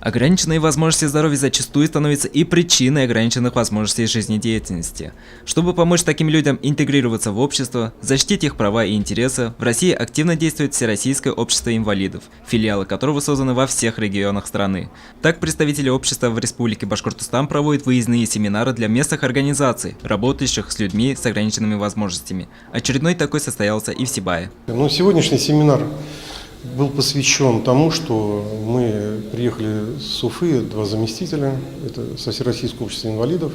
Ограниченные возможности здоровья зачастую становятся и причиной ограниченных возможностей жизнедеятельности. Чтобы помочь таким людям интегрироваться в общество, защитить их права и интересы, в России активно действует Всероссийское общество инвалидов, филиалы которого созданы во всех регионах страны. Так, представители общества в Республике Башкортостан проводят выездные семинары для местных организаций, работающих с людьми с ограниченными возможностями. Очередной такой состоялся и в Сибае. Сегодняшний семинар был посвящен тому, что мы приехали с Уфы, два заместителя, это со Всероссийского общества инвалидов,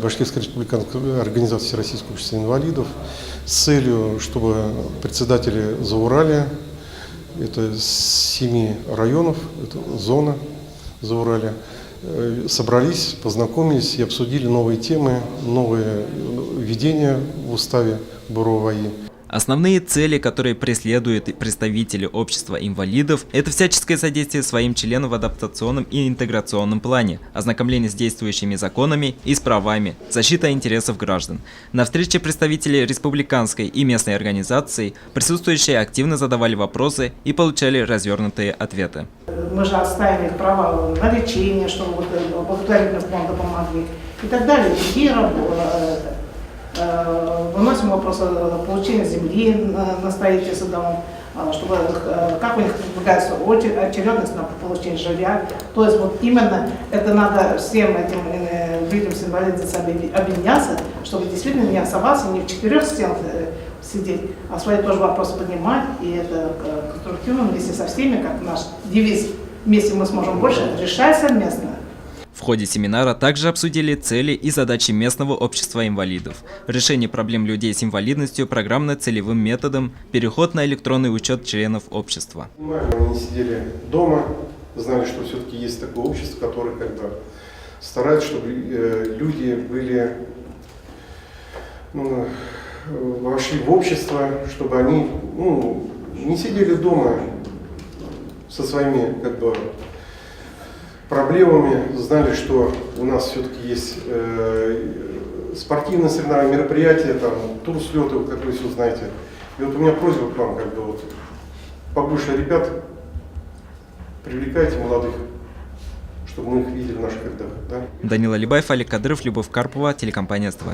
Башкирская республиканская организация Всероссийского общества инвалидов, с целью, чтобы председатели Зауралья, это с 7 районов, это зона Зауралья, собрались, познакомились и обсудили новые темы, новые введения в уставе БУРО-ВАИ. Основные цели, которые преследуют представители общества инвалидов, это всяческое содействие своим членам в адаптационном и интеграционном плане, ознакомление с действующими законами и с правами, защита интересов граждан. На встрече представители республиканской и местной организации присутствующие активно задавали вопросы и получали развернутые ответы. Мы же отстаивали права на лечение, чтобы благотворительные фонды помогли и так далее. Выносим вопрос о получении земли на строительство домов, чтобы как у них предлагается очередность на получение жилья. То есть вот именно это надо всем этим людям с инвалидностью объединяться, чтобы действительно не оставаться не в 4 стенах сидеть, а свои тоже вопросы поднимать, и это конструктивно вместе со всеми, как наш девиз «Вместе мы сможем больше», решать совместно. В ходе семинара также обсудили цели и задачи местного общества инвалидов, решение проблем людей с инвалидностью программно-целевым методом, переход на электронный учет членов общества. Они не сидели дома, знали, что все-таки есть такое общество, которое старается, чтобы люди вошли в общество, чтобы они не сидели дома со своими проблемами, знали, что у нас все-таки есть спортивные соревнования, мероприятия, турслеты, как вы все знаете. И вот у меня просьба к вам, побольше ребят, привлекайте молодых, чтобы мы их видели в наших городах. Да? Данила Либаев, Олег Кадыров, Любовь Карпова, телекомпания СТВ.